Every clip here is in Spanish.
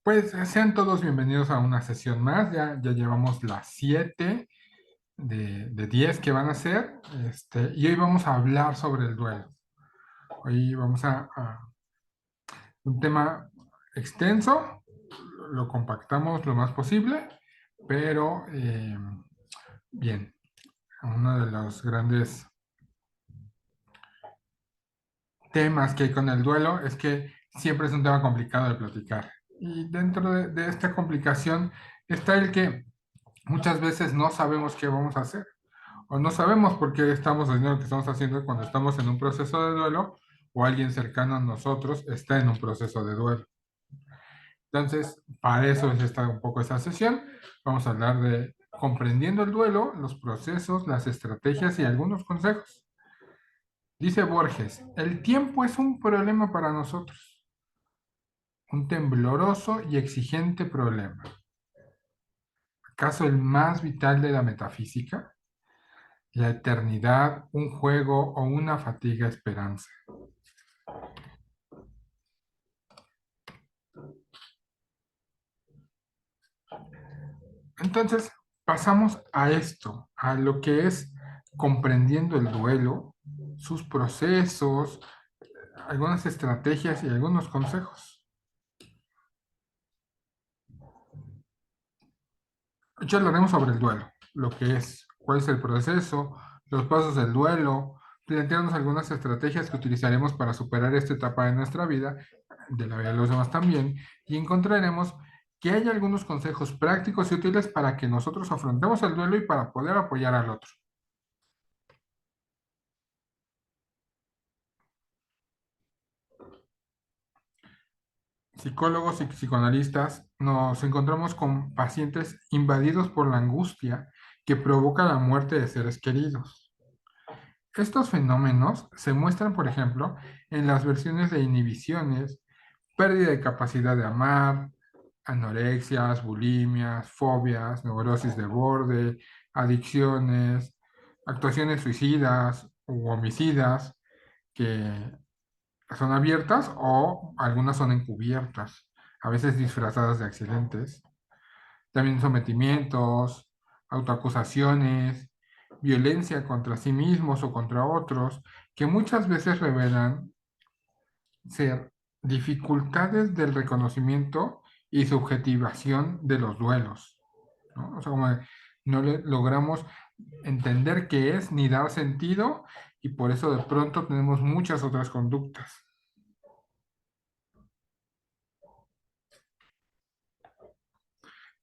Pues sean todos bienvenidos a una sesión más. Ya llevamos las 7 de 10 que van a ser. Y hoy vamos a hablar sobre el duelo. Hoy vamos a un tema extenso, lo compactamos lo más posible, pero bien, uno de los grandes temas que hay con el duelo es que siempre es un tema complicado de platicar. Y dentro de esta complicación está el que muchas veces no sabemos qué vamos a hacer o no sabemos por qué estamos haciendo lo que estamos haciendo cuando estamos en un proceso de duelo o alguien cercano a nosotros está en un proceso de duelo. Entonces, para eso es esta un poco esta sesión. Vamos a hablar de comprendiendo el duelo, los procesos, las estrategias y algunos consejos. Dice Borges, el tiempo es un problema para nosotros, un tembloroso y exigente problema. ¿Acaso el más vital de la metafísica? La eternidad, un juego o una fatiga esperanza. Entonces, pasamos a esto, a lo que es comprendiendo el duelo, sus procesos, algunas estrategias y algunos consejos. Ya hablaremos sobre el duelo, lo que es, cuál es el proceso, los pasos del duelo, plantearnos algunas estrategias que utilizaremos para superar esta etapa de nuestra vida, de la vida de los demás también, y encontraremos que hay algunos consejos prácticos y útiles para que nosotros afrontemos el duelo y para poder apoyar al otro. Psicólogos y psicoanalistas nos encontramos con pacientes invadidos por la angustia que provoca la muerte de seres queridos. Estos fenómenos se muestran, por ejemplo, en las versiones de inhibiciones, pérdida de capacidad de amar, anorexias, bulimias, fobias, neurosis de borde, adicciones, actuaciones suicidas u homicidas que son abiertas o algunas son encubiertas, a veces disfrazadas de accidentes. También sometimientos, autoacusaciones, violencia contra sí mismos o contra otros, que muchas veces revelan ser dificultades del reconocimiento y subjetivación de los duelos, ¿no? O sea, como no logramos entender qué es ni dar sentido y por eso de pronto tenemos muchas otras conductas.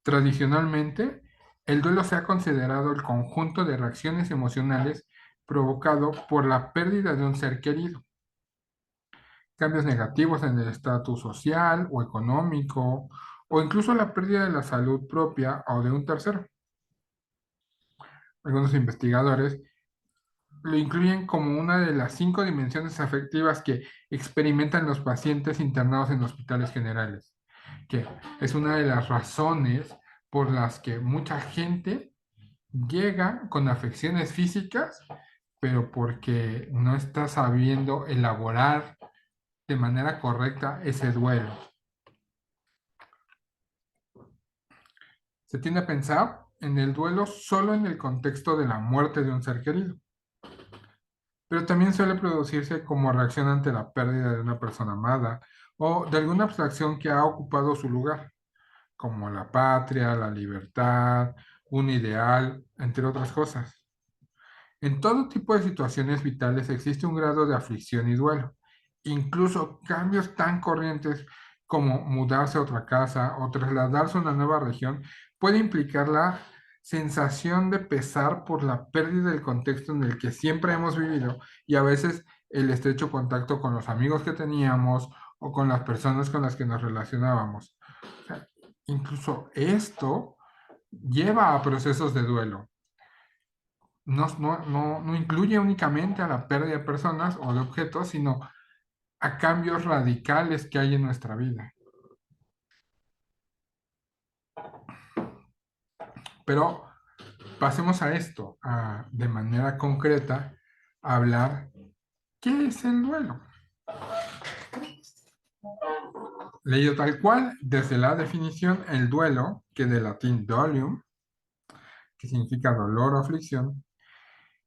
Tradicionalmente, el duelo se ha considerado el conjunto de reacciones emocionales provocado por la pérdida de un ser querido, cambios negativos en el estatus social o económico, o incluso la pérdida de la salud propia o de un tercero. Algunos investigadores lo incluyen como una de las 5 dimensiones afectivas que experimentan los pacientes internados en hospitales generales, que es una de las razones por las que mucha gente llega con afecciones físicas, pero porque no está sabiendo elaborar de manera correcta ese duelo. Se tiende a pensar en el duelo solo en el contexto de la muerte de un ser querido, pero también suele producirse como reacción ante la pérdida de una persona amada o de alguna abstracción que ha ocupado su lugar, como la patria, la libertad, un ideal, entre otras cosas. En todo tipo de situaciones vitales existe un grado de aflicción y duelo. Incluso cambios tan corrientes como mudarse a otra casa o trasladarse a una nueva región puede implicar la sensación de pesar por la pérdida del contexto en el que siempre hemos vivido y a veces el estrecho contacto con los amigos que teníamos o con las personas con las que nos relacionábamos. O sea, incluso esto lleva a procesos de duelo. No incluye únicamente a la pérdida de personas o de objetos, sino a cambios radicales que hay en nuestra vida. Pero pasemos a esto, de manera concreta, a hablar qué es el duelo. Leído tal cual, desde la definición, el duelo, que de latín dolium, que significa dolor o aflicción,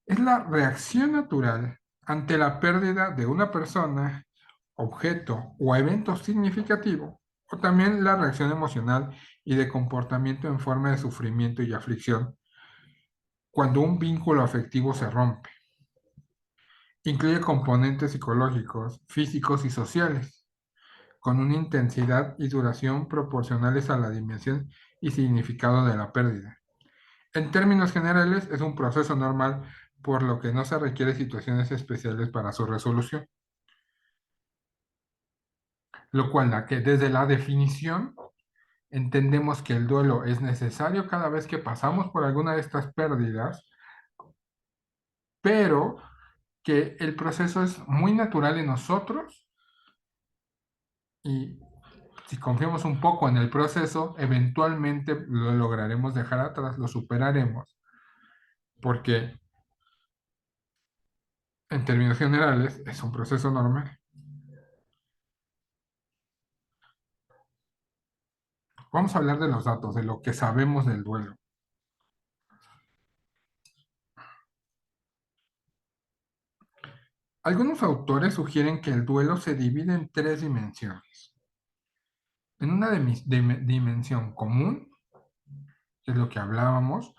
es la reacción natural ante la pérdida de una persona, objeto o evento significativo, o también la reacción emocional y de comportamiento en forma de sufrimiento y aflicción cuando un vínculo afectivo se rompe. Incluye componentes psicológicos, físicos y sociales, con una intensidad y duración proporcionales a la dimensión y significado de la pérdida. En términos generales, es un proceso normal, por lo que no se requiere situaciones especiales para su resolución. Lo cual, que desde la definición, entendemos que el duelo es necesario cada vez que pasamos por alguna de estas pérdidas, pero que el proceso es muy natural en nosotros y si confiamos un poco en el proceso, eventualmente lo lograremos dejar atrás, lo superaremos, porque en términos generales es un proceso normal. Vamos a hablar de los datos, de lo que sabemos del duelo. Algunos autores sugieren que el duelo se divide en tres dimensiones. En una dimensión común, que es lo que hablábamos,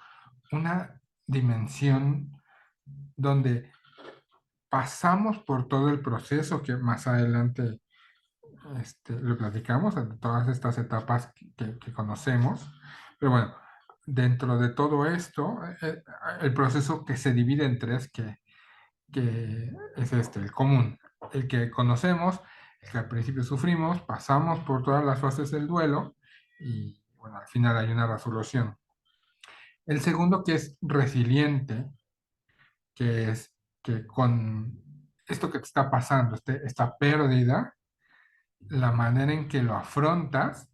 una dimensión donde pasamos por todo el proceso que más adelante lo platicamos, en todas estas etapas que conocemos. Pero bueno, dentro de todo esto, el proceso que se divide en tres, que es el común, el que conocemos, el que al principio sufrimos, pasamos por todas las fases del duelo y bueno, al final hay una resolución. El segundo, que es resiliente, que es que con esto que te está pasando, esta pérdida, la manera en que lo afrontas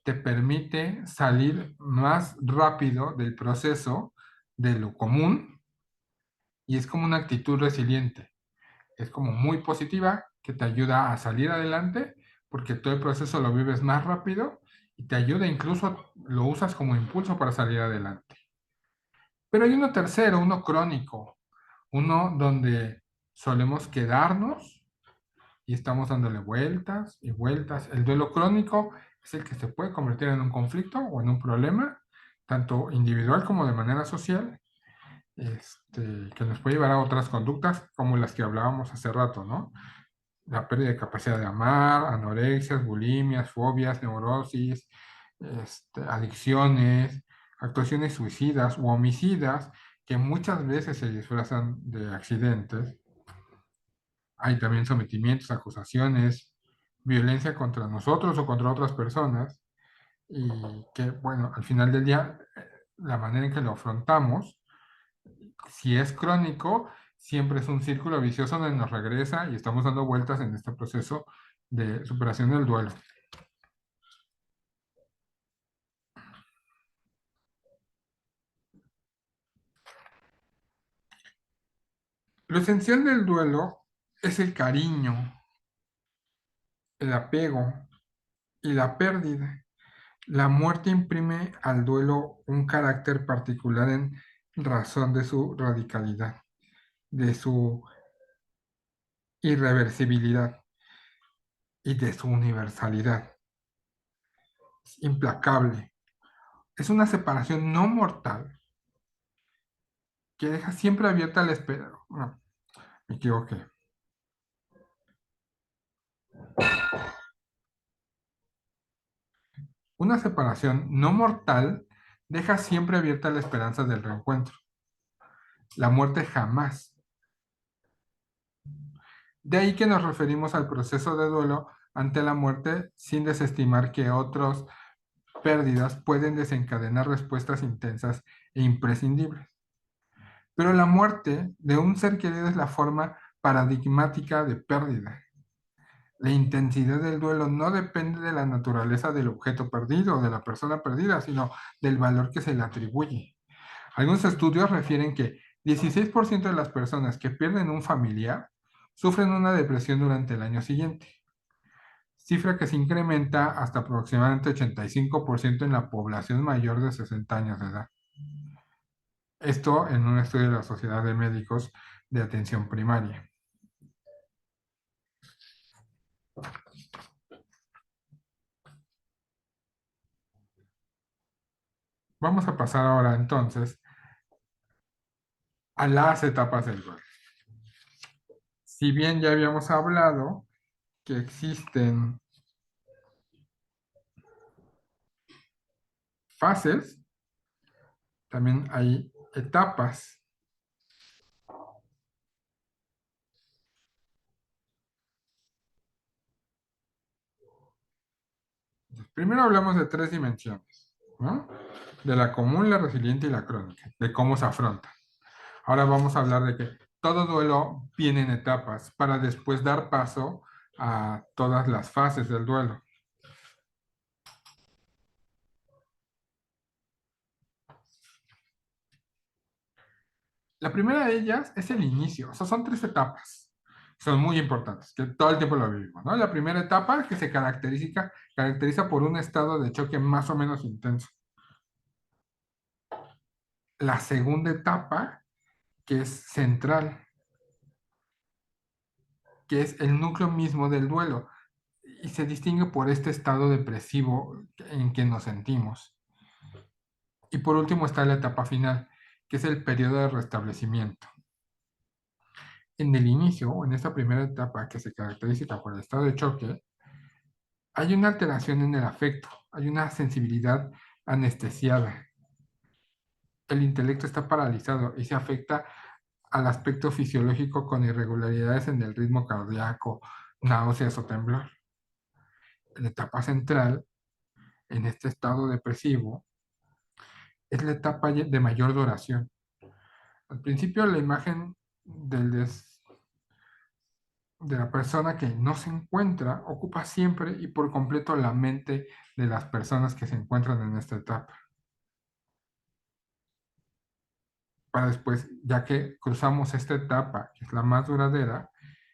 te permite salir más rápido del proceso de lo común y es como una actitud resiliente. Es como muy positiva que te ayuda a salir adelante porque todo el proceso lo vives más rápido y te ayuda, incluso lo usas como impulso para salir adelante. Pero hay uno tercero, uno crónico, uno donde solemos quedarnos y estamos dándole vueltas y vueltas. El duelo crónico es el que se puede convertir en un conflicto o en un problema, tanto individual como de manera social, que nos puede llevar a otras conductas como las que hablábamos hace rato, ¿no? La pérdida de capacidad de amar, anorexias, bulimias, fobias, neurosis, adicciones, actuaciones suicidas u homicidas que muchas veces se disfrazan de accidentes. Hay también sometimientos, acusaciones, violencia contra nosotros o contra otras personas y que, bueno, al final del día, la manera en que lo afrontamos, si es crónico, siempre es un círculo vicioso donde nos regresa y estamos dando vueltas en este proceso de superación del duelo. Lo esencial del duelo es el cariño, el apego y la pérdida. La muerte imprime al duelo un carácter particular en razón de su radicalidad, de su irreversibilidad y de su universalidad. Es implacable. Es una separación no mortal que deja siempre abierta la espera. No, me equivoqué. Una separación no mortal deja siempre abierta la esperanza del reencuentro. La muerte jamás. De ahí que nos referimos al proceso de duelo ante la muerte sin desestimar que otras pérdidas pueden desencadenar respuestas intensas e imprescindibles. Pero la muerte de un ser querido es la forma paradigmática de pérdida. La intensidad del duelo no depende de la naturaleza del objeto perdido o de la persona perdida, sino del valor que se le atribuye. Algunos estudios refieren que 16% de las personas que pierden un familiar sufren una depresión durante el año siguiente. cifra que se incrementa hasta aproximadamente 85% en la población mayor de 60 años de edad. Esto en un estudio de la Sociedad de Médicos de Atención Primaria. Vamos a pasar ahora entonces a las etapas del duelo. Si bien ya habíamos hablado que existen fases, también hay etapas. Primero hablamos de tres dimensiones, ¿no? De la común, la resiliente y la crónica, de cómo se afronta. Ahora vamos a hablar de que todo duelo viene en etapas para después dar paso a todas las fases del duelo. La primera de ellas es el inicio, o sea, son tres etapas. Son muy importantes, que todo el tiempo lo vivimos, ¿no? La primera etapa que se caracteriza por un estado de choque más o menos intenso. La segunda etapa, que es central, que es el núcleo mismo del duelo y se distingue por este estado depresivo en que nos sentimos. Y por último está la etapa final, que es el periodo de restablecimiento. En el inicio, o en esta primera etapa que se caracteriza por el estado de choque, hay una alteración en el afecto, hay una sensibilidad anestesiada. El intelecto está paralizado y se afecta al aspecto fisiológico con irregularidades en el ritmo cardíaco, náuseas o temblor. La etapa central, en este estado depresivo, es la etapa de mayor duración. Al principio, la imagen de la persona que no se encuentra ocupa siempre y por completo la mente de las personas que se encuentran en esta etapa. Para después, ya que cruzamos esta etapa, que es la más duradera,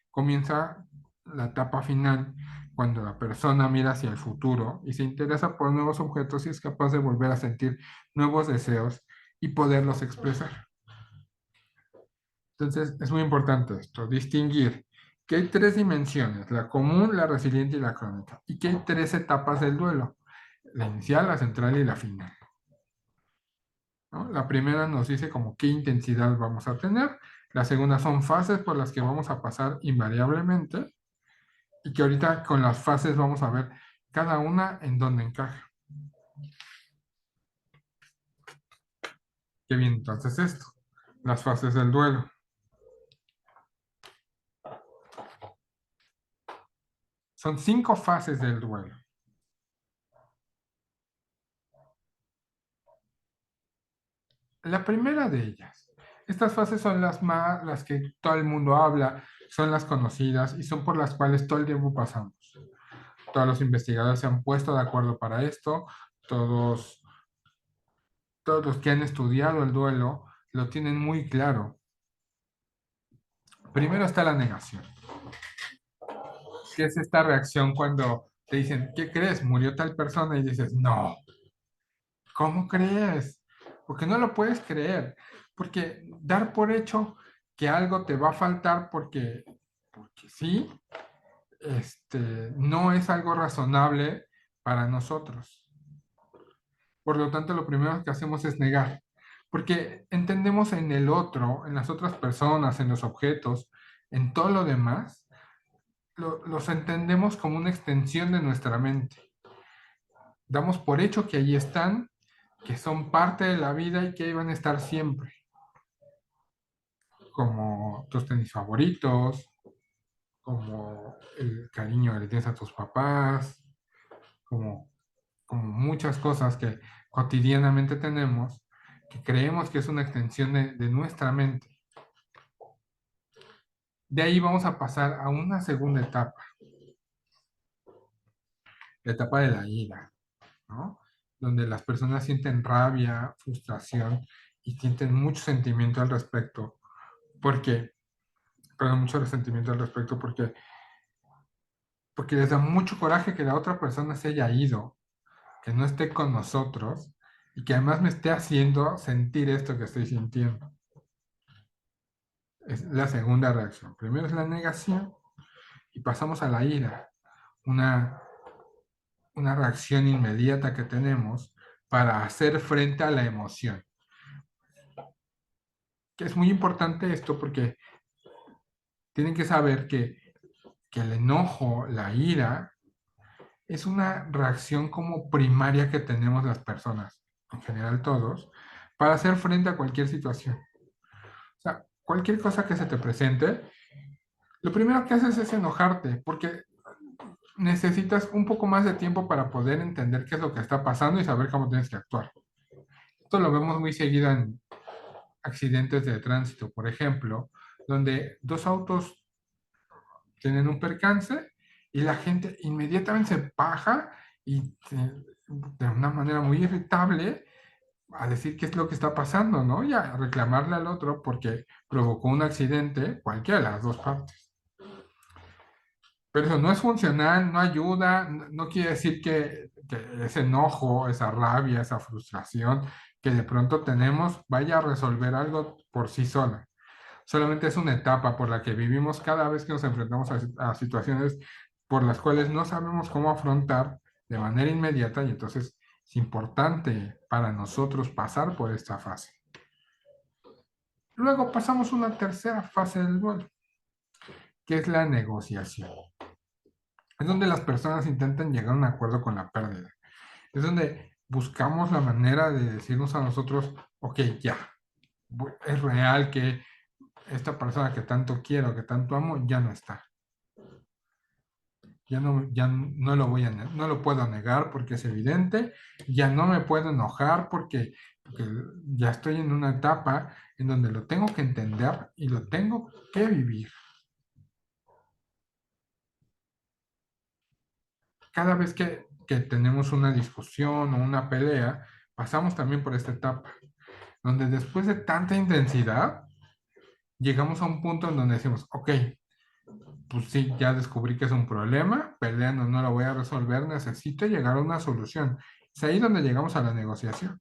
comienza la etapa final, cuando la persona mira hacia el futuro y se interesa por nuevos objetos y es capaz de volver a sentir nuevos deseos y poderlos expresar. Entonces, es muy importante esto, distinguir que hay tres dimensiones, la común, la resiliente y la crónica, y que hay tres etapas del duelo, la inicial, la central y la final, ¿no? La primera nos dice como qué intensidad vamos a tener, la segunda son fases por las que vamos a pasar invariablemente, y que ahorita con las fases vamos a ver cada una en dónde encaja. Qué bien, entonces esto, las fases del duelo. Son 5 fases del duelo. La primera de ellas, estas fases son las que todo el mundo habla, son las conocidas y son por las cuales todo el tiempo pasamos. Todos los investigadores se han puesto de acuerdo para esto, todos, todos los que han estudiado el duelo lo tienen muy claro. Primero está la negación, que es esta reacción cuando te dicen, ¿qué crees? Murió tal persona y dices, no, ¿cómo crees? Porque no lo puedes creer, porque dar por hecho que algo te va a faltar porque sí, no es algo razonable para nosotros. Por lo tanto, lo primero que hacemos es negar, porque entendemos en el otro, en las otras personas, en los objetos, en todo lo demás, los entendemos como una extensión de nuestra mente. Damos por hecho que ahí están, que son parte de la vida y que ahí van a estar siempre, como tus tenis favoritos, como el cariño que le tienes a tus papás, como, como muchas cosas que cotidianamente tenemos, que creemos que es una extensión de nuestra mente. De ahí vamos a pasar a una segunda etapa, la etapa de la ira, ¿no? Donde las personas sienten rabia, frustración y sienten mucho sentimiento al respecto, porque, perdón, mucho resentimiento al respecto, porque porque les da mucho coraje que la otra persona se haya ido, que no esté con nosotros y que además me esté haciendo sentir esto que estoy sintiendo. Es la segunda reacción. Primero es la negación y pasamos a la ira, una, una reacción inmediata que tenemos para hacer frente a la emoción. Que es muy importante esto porque tienen que saber que el enojo, la ira, es una reacción como primaria que tenemos las personas, en general todos, para hacer frente a cualquier situación. O sea, cualquier cosa que se te presente, lo primero que haces es enojarte, porque necesitas un poco más de tiempo para poder entender qué es lo que está pasando y saber cómo tienes que actuar. Esto lo vemos muy seguido en accidentes de tránsito, por ejemplo, donde dos autos tienen un percance y la gente inmediatamente se baja y de una manera muy irritable a decir qué es lo que está pasando, ¿no? Y a reclamarle al otro porque provocó un accidente, cualquiera de las dos partes. Pero eso no es funcional, no ayuda, no quiere decir que ese enojo, esa rabia, esa frustración que de pronto tenemos vaya a resolver algo por sí sola. Solamente es una etapa por la que vivimos cada vez que nos enfrentamos a situaciones por las cuales no sabemos cómo afrontar de manera inmediata y entonces es importante para nosotros pasar por esta fase. Luego pasamos a una tercera fase del duelo, que es la negociación. Es donde las personas intentan llegar a un acuerdo con la pérdida. Es donde buscamos la manera de decirnos a nosotros, ok, ya, es real que esta persona que tanto quiero, que tanto amo, ya no está. Ya no lo voy a, no lo puedo negar porque es evidente, ya no me puedo enojar porque ya estoy en una etapa en donde lo tengo que entender y lo tengo que vivir. Cada vez que tenemos una discusión o una pelea, pasamos también por esta etapa, donde después de tanta intensidad, llegamos a un punto en donde decimos, ok, pues sí, ya descubrí que es un problema, peleando no lo voy a resolver, necesito llegar a una solución. Es ahí donde llegamos a la negociación.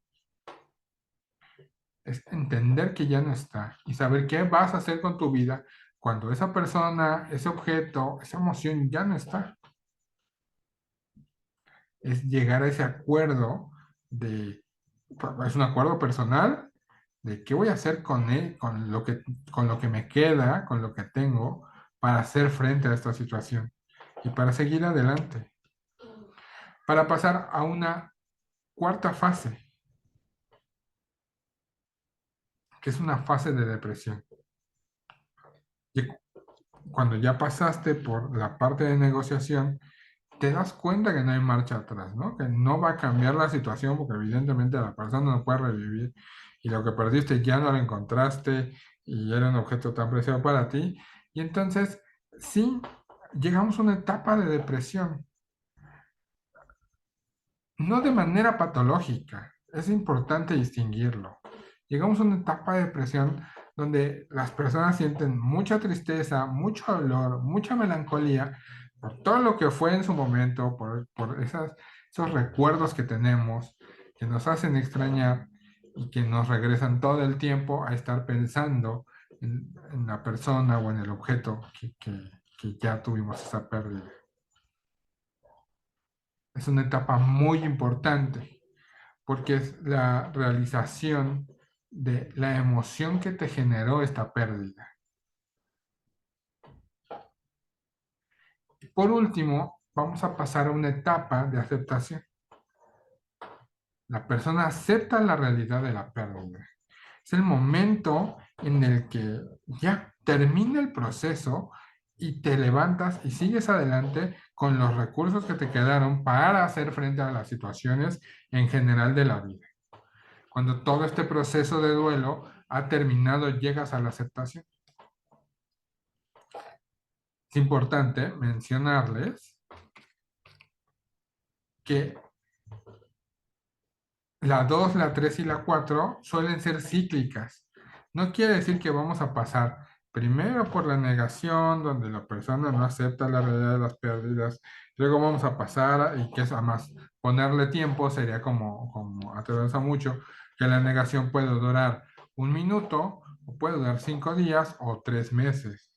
Es entender que ya no está y saber qué vas a hacer con tu vida cuando esa persona, ese objeto, esa emoción ya no está. Es llegar a ese acuerdo de, es un acuerdo personal de qué voy a hacer con él, con lo que me queda, con lo que tengo, para hacer frente a esta situación y para seguir adelante. Para pasar a una cuarta fase, que es una fase de depresión. Y cuando ya pasaste por la parte de negociación, te das cuenta que no hay marcha atrás, ¿no? Que no va a cambiar la situación porque evidentemente la persona no puede revivir y lo que perdiste ya no lo encontraste y era un objeto tan preciado para ti. Y entonces, sí, llegamos a una etapa de depresión, no de manera patológica, es importante distinguirlo. Llegamos a una etapa de depresión donde las personas sienten mucha tristeza, mucho dolor, mucha melancolía por todo lo que fue en su momento, por esos recuerdos que tenemos, que nos hacen extrañar y que nos regresan todo el tiempo a estar pensando en la persona o en el objeto que ya tuvimos esa pérdida. Es una etapa muy importante porque es la realización de la emoción que te generó esta pérdida. Y por último, vamos a pasar a una etapa de aceptación. La persona acepta la realidad de la pérdida. Es el momento en el que ya termina el proceso y te levantas y sigues adelante con los recursos que te quedaron para hacer frente a las situaciones en general de la vida. Cuando todo este proceso de duelo ha terminado, llegas a la aceptación. Es importante mencionarles que la 2, la 3 y la 4 suelen ser cíclicas. No quiere decir que vamos a pasar Primero por la negación, donde la persona no acepta la realidad de las pérdidas. Luego vamos a pasar, y que es además ponerle tiempo sería como aterriza mucho, que la negación puede durar 1 minuto, o puede durar 5 días o 3 meses,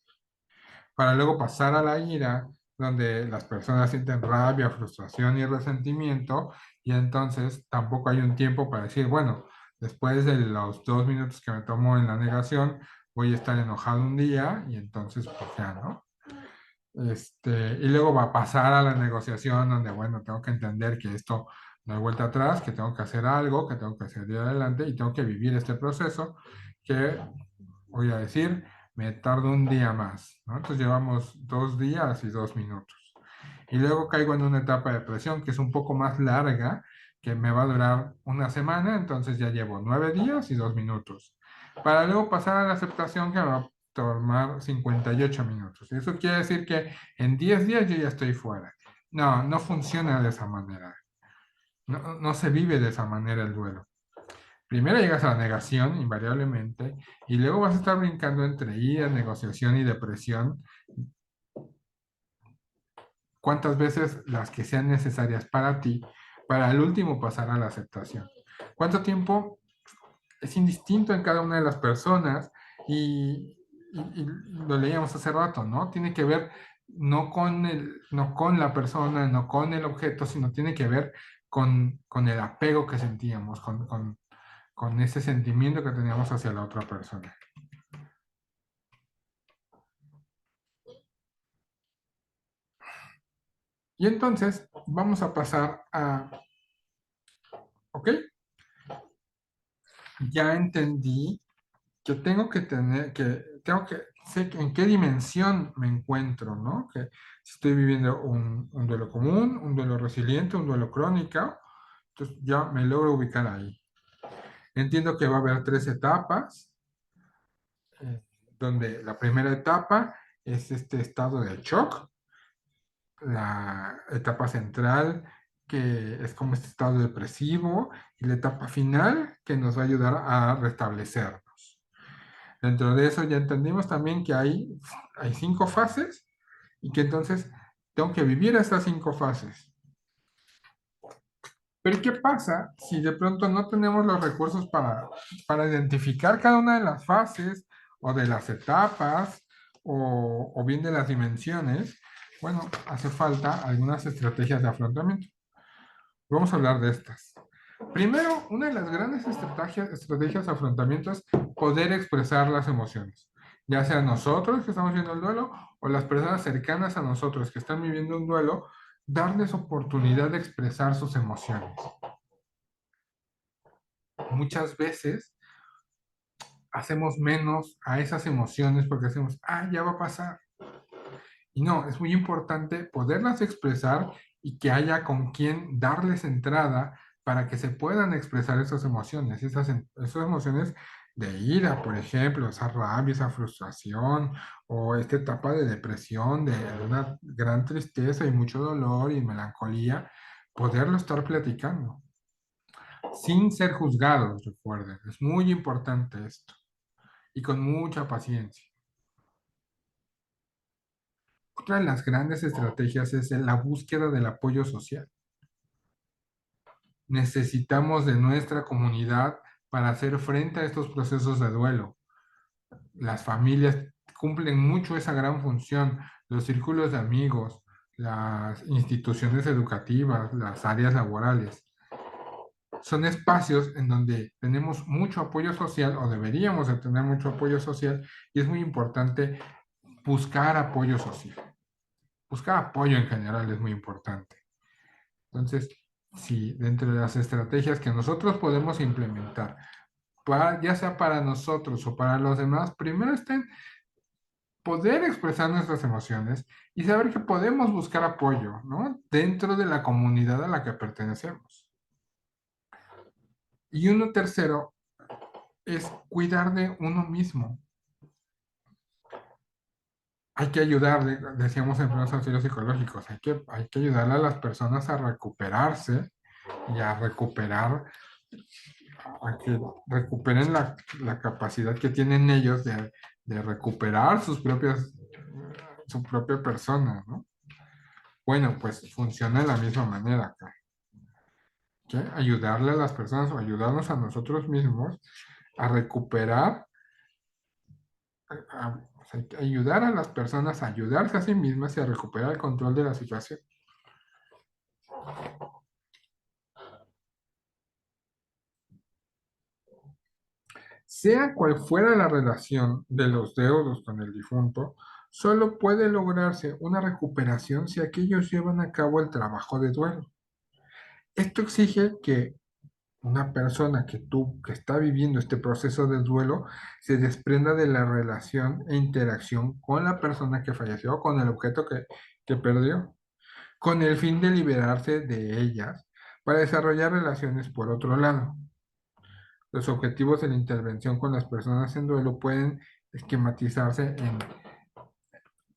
para luego pasar a la ira, donde las personas sienten rabia, frustración y resentimiento, y entonces tampoco hay un tiempo para decir, bueno, después de los 2 minutos que me tomo en la negación, voy a estar enojado un día, y entonces pues ya, ¿no? Y luego va a pasar a la negociación donde, bueno, tengo que entender que esto no hay vuelta atrás, que tengo que hacer algo, que tengo que seguir adelante y tengo que vivir este proceso que, voy a decir, me tardo un día más, ¿no? Entonces llevamos 2 días y 2 minutos. Y luego caigo en una etapa de depresión que es un poco más larga, que me va a durar una semana, entonces ya llevo 9 días y 2 minutos. Para luego pasar a la aceptación que me va a tomar 58 minutos. Eso quiere decir que en 10 días yo ya estoy fuera. No, no funciona de esa manera. No, no se vive de esa manera el duelo. Primero llegas a la negación, invariablemente, y luego vas a estar brincando entre ira, negociación y depresión. ¿Cuántas veces? Las que sean necesarias para ti, para al último pasar a la aceptación. ¿Cuánto tiempo? Es indistinto en cada una de las personas, y lo leíamos hace rato, ¿no? Tiene que ver no con la persona, no con el objeto, sino tiene que ver con el apego que sentíamos, con ese sentimiento que teníamos hacia la otra persona. Y entonces vamos a pasar ok, ya entendí que sé en qué dimensión me encuentro, ¿no? Que si estoy viviendo un duelo común, un duelo resiliente, un duelo crónico, entonces ya me logro ubicar ahí. Entiendo que va a haber 3 etapas, eh, donde la primera etapa es este estado de shock, la etapa central, que es como este estado depresivo, y la etapa final, que nos va a ayudar a restablecernos. Dentro de eso ya entendimos también que hay 5 fases, y que entonces tengo que vivir estas 5 fases. Pero ¿qué pasa si de pronto no tenemos los recursos para identificar cada una de las fases o de las etapas, o bien de las dimensiones? Bueno, hace falta algunas estrategias de afrontamiento. Vamos a hablar de estas. Primero, una de las grandes estrategias de afrontamiento es poder expresar las emociones, ya sea nosotros que estamos viviendo el duelo o las personas cercanas a nosotros que están viviendo un duelo, darles oportunidad de expresar sus emociones. Muchas veces hacemos menos a esas emociones porque decimos, ya va a pasar. Y no, es muy importante poderlas expresar y que haya con quien darles entrada para que se puedan expresar esas emociones, esas emociones de ira, por ejemplo, esa rabia, esa frustración, o esta etapa de depresión, de una gran tristeza y mucho dolor y melancolía, poderlo estar platicando, sin ser juzgados, recuerden, es muy importante esto, y con mucha paciencia. Otra de las grandes estrategias es la búsqueda del apoyo social. Necesitamos de nuestra comunidad para hacer frente a estos procesos de duelo. Las familias cumplen mucho esa gran función, los círculos de amigos, las instituciones educativas, las áreas laborales. Son espacios en donde tenemos mucho apoyo social, o deberíamos de tener mucho apoyo social, y es muy importante buscar apoyo social. Buscar apoyo en general es muy importante. Entonces, sí, dentro de las estrategias que nosotros podemos implementar, ya sea para nosotros o para los demás, primero está en poder expresar nuestras emociones y saber que podemos buscar apoyo, ¿no? Dentro de la comunidad a la que pertenecemos. Y uno tercero es cuidar de uno mismo. Hay que ayudar, decíamos en primeros auxilios psicológicos, hay que ayudarle a las personas a recuperarse y a que recuperen la capacidad que tienen ellos de recuperar su propia persona, ¿no? Bueno, pues funciona de la misma manera acá, ¿ok? Ayudarle a las personas o ayudarnos a nosotros mismos a recuperar, o sea, ayudar a las personas a ayudarse a sí mismas y a recuperar el control de la situación. Sea cual fuera la relación de los deudos con el difunto, solo puede lograrse una recuperación si aquellos llevan a cabo el trabajo de duelo. Esto exige que una persona que está viviendo este proceso de duelo se desprenda de la relación e interacción con la persona que falleció, con el objeto que perdió, con el fin de liberarse de ellas para desarrollar relaciones por otro lado. Los objetivos de la intervención con las personas en duelo pueden esquematizarse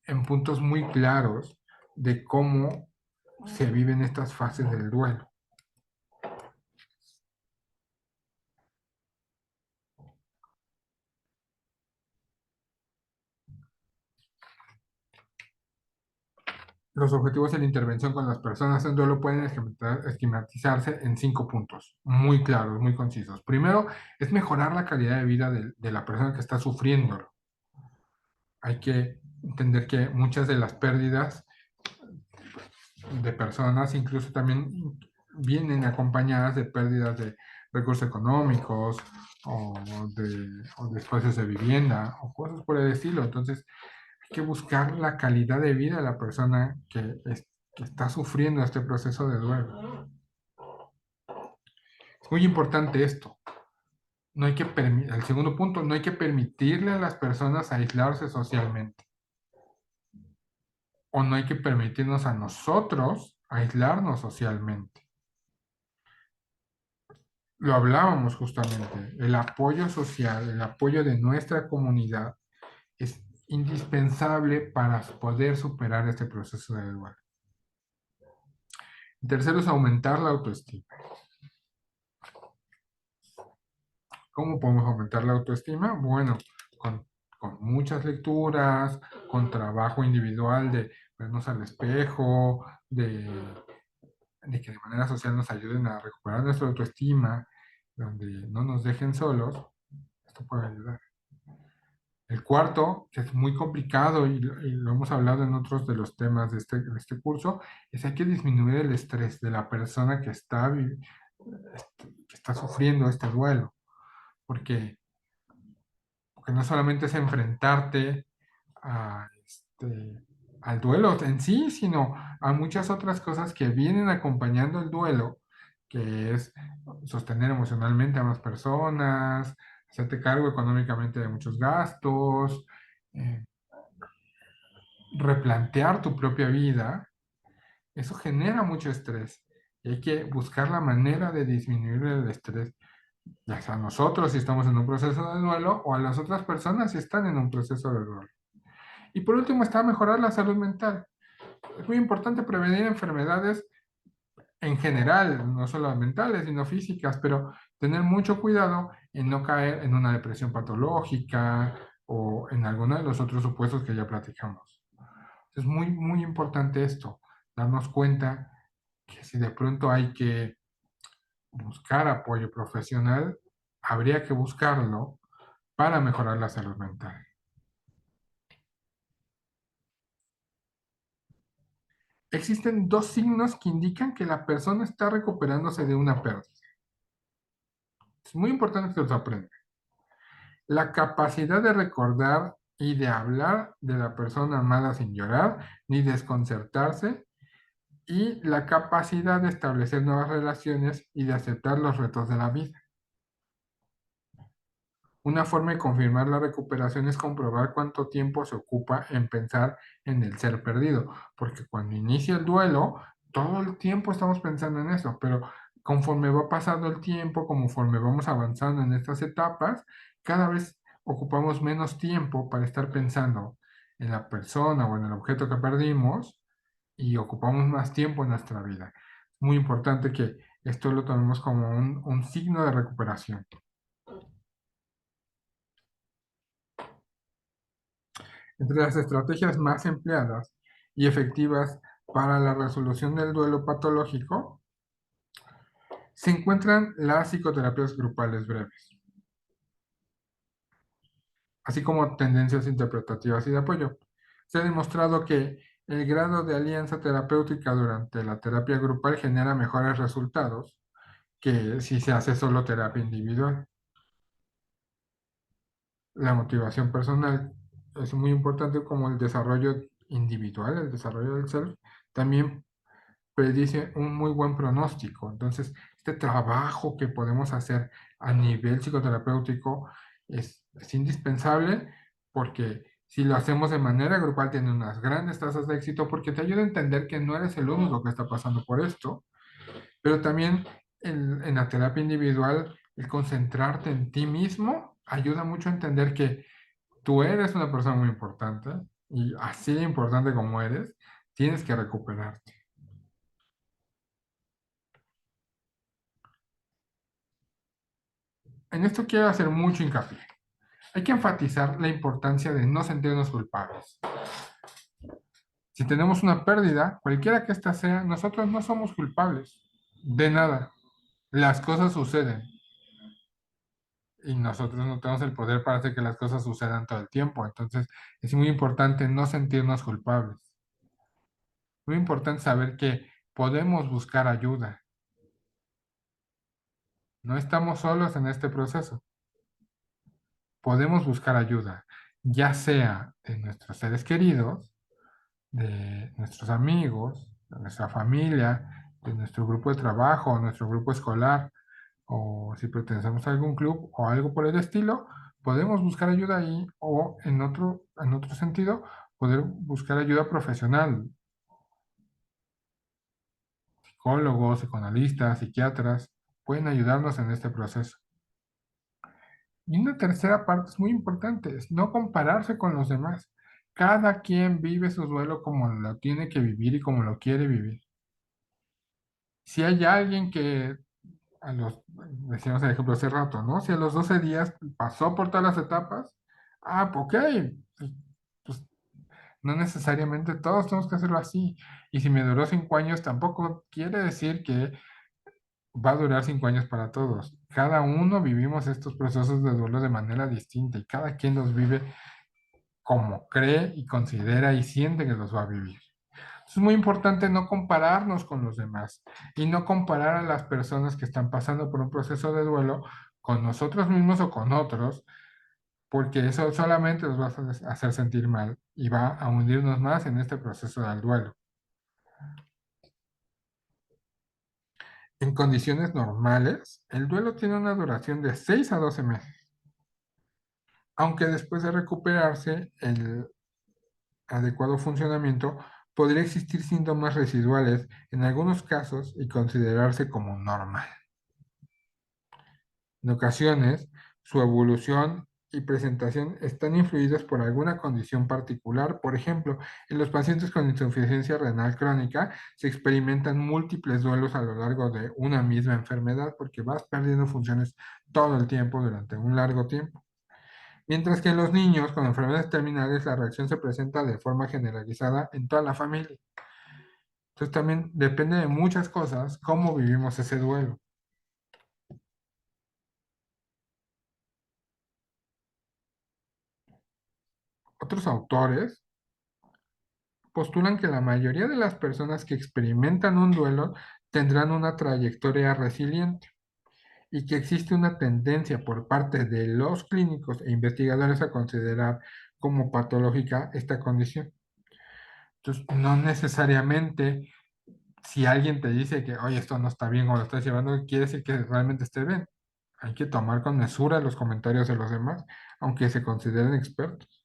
en puntos muy claros de cómo se viven estas fases del duelo. Los objetivos de la intervención con las personas en duelo pueden esquematizarse en 5 puntos, muy claros, muy concisos. Primero, es mejorar la calidad de vida de la persona que está sufriendo. Hay que entender que muchas de las pérdidas de personas incluso también vienen acompañadas de pérdidas de recursos económicos o de espacios de vivienda o cosas por el estilo. Entonces, hay que buscar la calidad de vida de la persona que está sufriendo este proceso de duelo. Es muy importante esto. No hay que el segundo punto, no hay que permitirle a las personas aislarse socialmente. O no hay que permitirnos a nosotros aislarnos socialmente. Lo hablábamos justamente, el apoyo social, el apoyo de nuestra comunidad es indispensable para poder superar este proceso de duelo. El tercero es aumentar la autoestima. ¿Cómo podemos aumentar la autoestima? Bueno, con muchas lecturas, con trabajo individual de vernos al espejo, de que de manera social nos ayuden a recuperar nuestra autoestima, donde no nos dejen solos, esto puede ayudar. El cuarto, que es muy complicado y lo hemos hablado en otros de los temas de este curso, es hay que disminuir el estrés de la persona que está sufriendo este duelo, porque, porque no solamente es enfrentarte al duelo en sí, sino a muchas otras cosas que vienen acompañando el duelo, que es sostener emocionalmente a más personas, hacerte cargo económicamente de muchos gastos, eh, replantear tu propia vida. Eso genera mucho estrés y hay que buscar la manera de disminuir el estrés, ya sea a nosotros si estamos en un proceso de duelo o a las otras personas si están en un proceso de duelo. Y por último está mejorar la salud mental. Es muy importante prevenir enfermedades en general, no solo mentales, sino físicas, pero tener mucho cuidado en no caer en una depresión patológica o en alguno de los otros supuestos que ya platicamos. Es muy, muy importante esto, darnos cuenta que si de pronto hay que buscar apoyo profesional, habría que buscarlo para mejorar la salud mental. Existen dos signos que indican que la persona está recuperándose de una pérdida. Es muy importante que los aprendan. La capacidad de recordar y de hablar de la persona amada sin llorar ni desconcertarse y la capacidad de establecer nuevas relaciones y de aceptar los retos de la vida. Una forma de confirmar la recuperación es comprobar cuánto tiempo se ocupa en pensar en el ser perdido, porque cuando inicia el duelo, todo el tiempo estamos pensando en eso, pero conforme va pasando el tiempo, conforme vamos avanzando en estas etapas, cada vez ocupamos menos tiempo para estar pensando en la persona o en el objeto que perdimos y ocupamos más tiempo en nuestra vida. Es muy importante que esto lo tomemos como un signo de recuperación. Entre las estrategias más empleadas y efectivas para la resolución del duelo patológico se encuentran las psicoterapias grupales breves, así como tendencias interpretativas y de apoyo. Se ha demostrado que el grado de alianza terapéutica durante la terapia grupal genera mejores resultados que si se hace solo terapia individual. La motivación personal es muy importante como el desarrollo individual, el desarrollo del self, también predice un muy buen pronóstico. Entonces, este trabajo que podemos hacer a nivel psicoterapéutico es indispensable porque si lo hacemos de manera grupal tiene unas grandes tasas de éxito porque te ayuda a entender que no eres el único que está pasando por esto, pero también en la terapia individual el concentrarte en ti mismo ayuda mucho a entender que tú eres una persona muy importante y así de importante como eres, tienes que recuperarte. En esto quiero hacer mucho hincapié. Hay que enfatizar la importancia de no sentirnos culpables. Si tenemos una pérdida, cualquiera que ésta sea, nosotros no somos culpables de nada. Las cosas suceden y nosotros no tenemos el poder para hacer que las cosas sucedan todo el tiempo. Entonces, es muy importante no sentirnos culpables. Muy importante saber que podemos buscar ayuda. No estamos solos en este proceso. Podemos buscar ayuda, ya sea de nuestros seres queridos, de nuestros amigos, de nuestra familia, de nuestro grupo de trabajo, nuestro grupo escolar, o si pertenecemos a algún club o algo por el estilo, podemos buscar ayuda ahí o en otro sentido, poder buscar ayuda profesional, psicólogos, psicoanalistas, psiquiatras, pueden ayudarnos en este proceso. Y una tercera parte es muy importante, es no compararse con los demás. Cada quien vive su duelo como lo tiene que vivir y como lo quiere vivir. Si hay alguien que decíamos el ejemplo hace rato, ¿no? Si a los 12 días pasó por todas las etapas, ok, pues, pues, no necesariamente todos tenemos que hacerlo así. Y si me duró 5 años, tampoco quiere decir que va a durar 5 años para todos. Cada uno vivimos estos procesos de duelo de manera distinta y cada quien los vive como cree y considera y siente que los va a vivir. Es muy importante no compararnos con los demás y no comparar a las personas que están pasando por un proceso de duelo con nosotros mismos o con otros, porque eso solamente nos va a hacer sentir mal y va a hundirnos más en este proceso del duelo. En condiciones normales, el duelo tiene una duración de 6 a 12 meses, aunque después de recuperarse el adecuado funcionamiento, podría existir síntomas residuales en algunos casos y considerarse como normal. En ocasiones, su evolución y presentación están influidas por alguna condición particular. Por ejemplo, en los pacientes con insuficiencia renal crónica se experimentan múltiples duelos a lo largo de una misma enfermedad porque vas perdiendo funciones todo el tiempo durante un largo tiempo. Mientras que en los niños con enfermedades terminales la reacción se presenta de forma generalizada en toda la familia. Entonces también depende de muchas cosas cómo vivimos ese duelo. Otros autores postulan que la mayoría de las personas que experimentan un duelo tendrán una trayectoria resiliente y que existe una tendencia por parte de los clínicos e investigadores a considerar como patológica esta condición. Entonces, no necesariamente si alguien te dice que, oye, esto no está bien o lo estás llevando, quiere decir que realmente esté bien. Hay que tomar con mesura los comentarios de los demás, aunque se consideren expertos.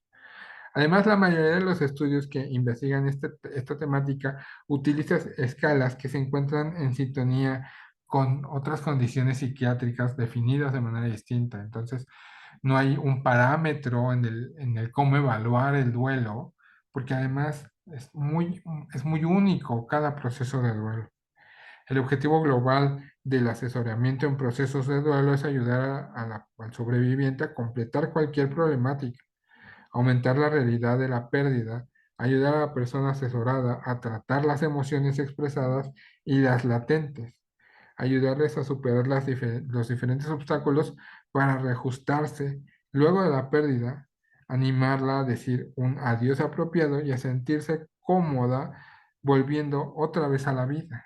Además, la mayoría de los estudios que investigan esta temática utilizan escalas que se encuentran en sintonía con otras condiciones psiquiátricas definidas de manera distinta. Entonces, no hay un parámetro en el cómo evaluar el duelo, porque además es muy único cada proceso de duelo. El objetivo global del asesoramiento en procesos de duelo es ayudar al sobreviviente a completar cualquier problemática aumentar la realidad de la pérdida, ayudar a la persona asesorada a tratar las emociones expresadas y las latentes, ayudarles a superar los diferentes obstáculos para reajustarse luego de la pérdida, animarla a decir un adiós apropiado y a sentirse cómoda volviendo otra vez a la vida.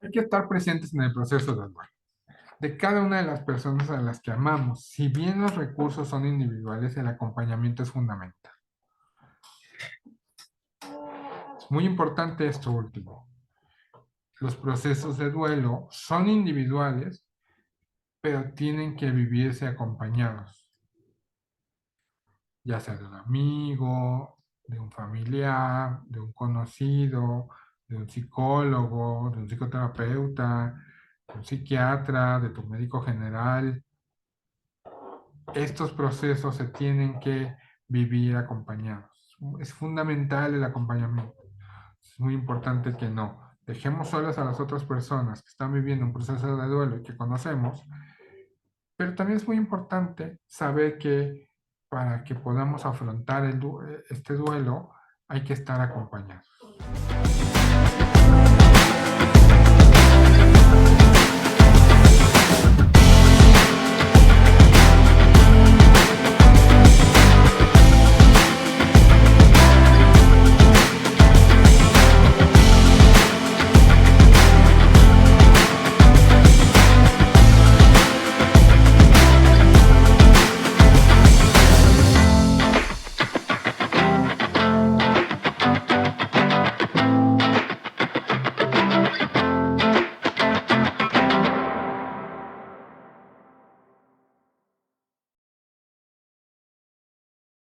Hay que estar presentes en el proceso de duelo de cada una de las personas a las que amamos. Si bien los recursos son individuales, el acompañamiento es fundamental. Es muy importante esto último. Los procesos de duelo son individuales, pero tienen que vivirse acompañados, ya sea de un amigo, de un familiar, de un conocido, de un psicólogo, de un psicoterapeuta, de un psiquiatra, de tu médico general. Estos procesos se tienen que vivir acompañados. Es fundamental el acompañamiento. Es muy importante que no dejemos solas a las otras personas que están viviendo un proceso de duelo y que conocemos, pero también es muy importante saber que para que podamos afrontar este duelo hay que estar acompañados.